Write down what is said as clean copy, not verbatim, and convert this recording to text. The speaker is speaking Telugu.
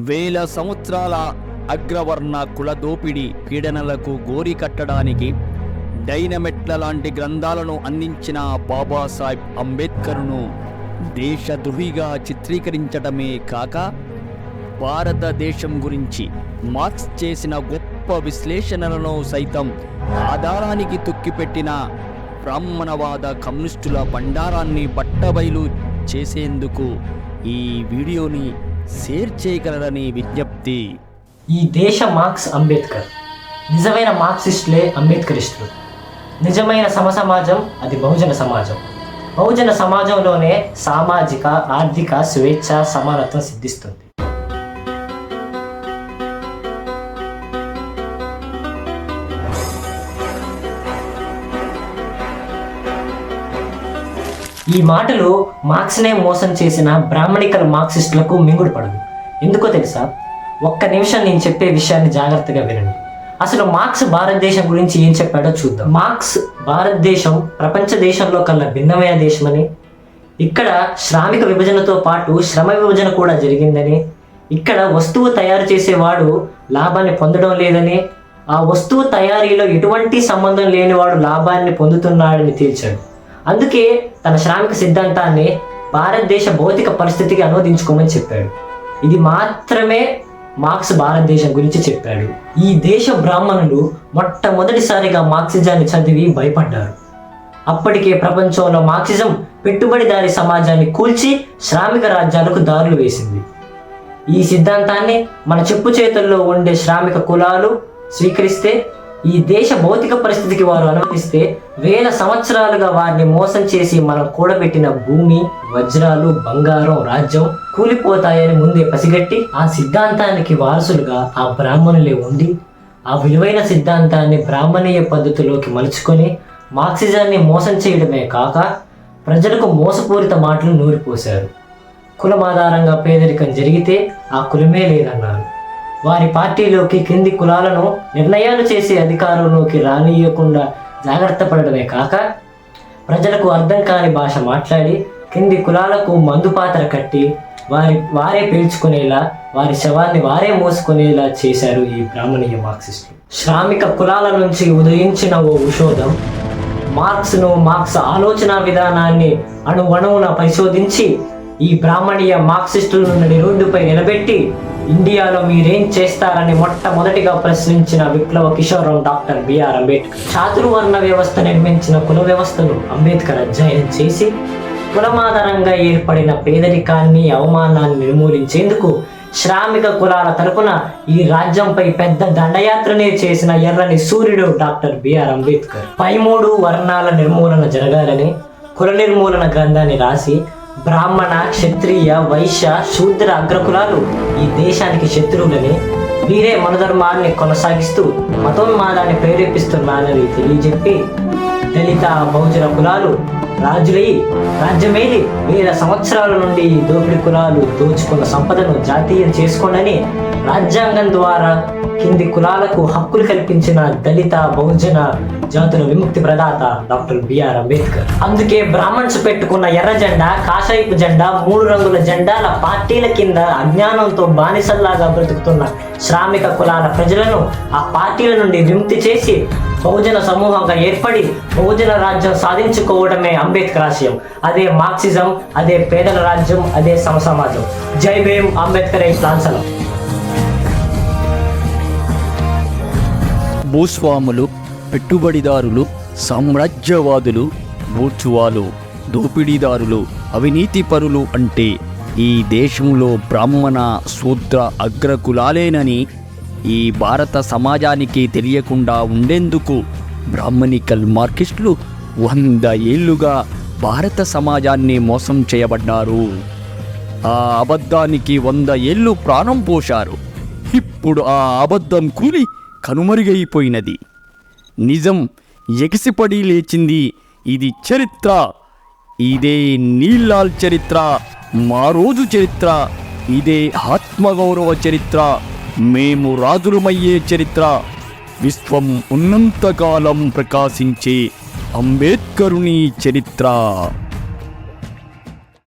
వేల సంవత్సరాల అగ్రవర్ణ కుల దోపిడీ పీడనలకు గోరి కట్టడానికి డైనమెట్ల లాంటి గ్రంథాలను అందించిన బాబాసాహెబ్ అంబేద్కర్ను దేశద్రోహిగా చిత్రీకరించడమే కాక భారతదేశం గురించి మార్క్స్ చేసిన గొప్ప విశ్లేషణలను సైతం ఆధారానికి తొక్కిపెట్టిన బ్రాహ్మణవాద కమ్యూనిస్టుల బండారాన్ని బట్టబయలు చేసేందుకు ఈ వీడియోని షేర్ చేయగలరని విజ్ఞప్తి. ఈ దేశ మార్క్స్ అంబేద్కర్. నిజమైన మార్క్సిస్టులే అంబేద్కరిస్టులు. నిజమైన సమసమాజం అది బహుజన సమాజం. బహుజన సమాజంలోనే సామాజిక ఆర్థిక స్వేచ్ఛ సమానత్వం సిద్ధిస్తుంది. ఈ మాటలు మార్క్స్నే మోసం చేసిన బ్రాహ్మణికల్ మార్క్సిస్టులకు మింగుడు పడదు. ఎందుకో తెలుసా? ఒక్క నిమిషం నేను చెప్పే విషయాన్ని జాగ్రత్తగా వినండి. అసలు మార్క్స్ భారతదేశం గురించి ఏం చెప్పాడో చూద్దాం. మార్క్స్ భారతదేశం ప్రపంచ దేశంలో కల్లా భిన్నమైన దేశమని, ఇక్కడ శ్రామిక విభజనతో పాటు శ్రమ విభజన కూడా జరిగిందని, ఇక్కడ వస్తువు తయారు చేసేవాడు లాభాన్ని పొందడం లేదని, ఆ వస్తువు తయారీలో ఎటువంటి సంబంధం లేనివాడు లాభాన్ని పొందుతున్నాడని తేల్చాడు. అందుకే తన శ్రామిక సిద్ధాంతాన్ని భారతదేశ భౌతిక పరిస్థితికి అనువదించుకోమని చెప్పాడు. ఇది మాత్రమే మార్క్స్ భారతదేశం గురించి చెప్పాడు. ఈ దేశ బ్రాహ్మణులు మొట్టమొదటిసారిగా మార్క్సిజాన్ని చదివి భయపడ్డారు. అప్పటికే ప్రపంచంలో మార్క్సిజం పెట్టుబడిదారీ సమాజాన్ని కూల్చి శ్రామిక రాజ్యాలకు దారులు వేసింది. ఈ సిద్ధాంతాన్ని మన చెప్పు చేతుల్లో ఉండే శ్రామిక కులాలు స్వీకరిస్తే, ఈ దేశ భౌతిక పరిస్థితికి వారు అనుమతిస్తే, వేల సంవత్సరాలుగా వారిని మోసం చేసి మనం కూడబెట్టిన భూమి, వజ్రాలు, బంగారం, రాజ్యం కూలిపోతాయని ముందే పసిగట్టి ఆ సిద్ధాంతానికి వారసులుగా ఆ బ్రాహ్మణులే ఉండి ఆ విలువైన సిద్ధాంతాన్ని బ్రాహ్మణీయ పద్ధతిలోకి మలుచుకొని మార్క్సిజాన్ని మోసం చేయడమే కాక ప్రజలకు మోసపూరిత మాటలు నూరిపోశారు. కులం ఆధారంగా పేదరికం జరిగితే ఆ కులమే లేదన్నారు. వారి పార్టీలోకి కింది కులాలను నిర్ణయాలు చేసే అధికారంలోకి రానియకుండా జాగ్రత్త పడడమే కాక ప్రజలకు అర్థం కాని భాష మాట్లాడి కింది కులాలకు మందు పాత్ర కట్టి వారే పీల్చుకునేలా, వారి శవాన్ని వారే మోసుకునేలా చేశారు ఈ బ్రాహ్మణీయ మార్క్సిస్టులు. శ్రామిక కులాల నుంచి ఉదయించిన ఓ ఉషోదం మార్క్స్ ఆలోచన విధానాన్ని అణువణువున పరిశోధించి ఈ బ్రాహ్మణీయ మార్క్సిస్టులను నడి రోడ్డుపై నిలబెట్టి ఇండియాలో మీరేం చేస్తారని మొట్టమొదటిగా ప్రశ్నించిన విప్లవ కిషోరం డాక్టర్ బిఆర్ అంబేద్కర్. చాతుర్వర్ణ వ్యవస్థ నిర్మించిన కుల వ్యవస్థను అంబేద్కర్ అధ్యయనం చేసి కులమాధారంగా ఏర్పడిన పేదరికాన్ని, అవమానాన్ని నిర్మూలించేందుకు శ్రామిక కులాల తరపున ఈ రాజ్యంపై పెద్ద దండయాత్రనే చేసిన ఎర్రని సూర్యుడు డాక్టర్ బిఆర్ అంబేద్కర్. 13 వర్ణాల నిర్మూలన జరగాలని కుల నిర్మూలన గ్రంథాన్ని రాసి బ్రాహ్మణ, క్షత్రియ, వైశ్య, శూద్ర అగ్రకులాలు ఈ దేశానికి శత్రువులని, వీరే మనధర్మాన్ని కొనసాగిస్తూ మతోన్మాదాన్ని ప్రేరేపిస్తున్నారని తెలియజెప్పి దళిత, బహుజన కులాలు రాజులై రాజ్యమేది వేల సంవత్సరాల నుండి ఈ దోపిడీ కులాలు దోచుకున్న సంపదను జాతీయం చేసుకోండి రాజ్యాంగం ద్వారా కింది కులాలకు హక్కులు కల్పించిన దళిత, బహుజన జాతుల విముక్తి ప్రదాత డాక్టర్ బిఆర్ అంబేద్కర్. అందుకే బ్రాహ్మణ్స్ పెట్టుకున్న ఎర్ర జెండా, కాషాయపు జెండా, 3 రంగుల జెండాల పార్టీల కింద అజ్ఞానంతో బానిసల్లాగా బ్రతుకుతున్న శ్రామిక కులాల ప్రజలను ఆ పార్టీల నుండి విముక్తి చేసి బహుజన సమూహంగా ఏర్పడి బహుజన రాజ్యం సాధించుకోవడమే అంబేద్కర్ ఆశయం. అదే మార్క్సిజం, అదే పేదల రాజ్యం, అదే సమసమాజం. జై భీమ్, అంబేద్కర్ లాంఛనం. భూస్వాములు, పెట్టుబడిదారులు, సామ్రాజ్యవాదులు, బూర్జువాలు, దోపిడీదారులు, అవినీతి పరులు అంటే ఈ దేశంలో బ్రాహ్మణ, శూద్ర అగ్రకులాలేనని ఈ భారత సమాజానికి తెలియకుండా ఉండేందుకు బ్రాహ్మణికల్ మార్క్సిస్టులు 100 ఏళ్లుగా భారత సమాజాన్ని మోసం చేయబడ్డారు. ఆ అబద్ధానికి 100 ఏళ్ళు ప్రాణం పోశారు. ఇప్పుడు ఆ అబద్ధం కూలి కనుమరుగైపోయినది. నిజం ఎగిసిపడి లేచింది. ఇది చరిత్ర. ఇదే నీలాల్ చరిత్ర, మా రోజు చరిత్ర. ఇదే ఆత్మగౌరవ చరిత్ర, మేము రాజులమయ్యే చరిత్ర. విశ్వం ఉన్నంతకాలం ప్రకాశించే అంబేద్కరుని చరిత్ర.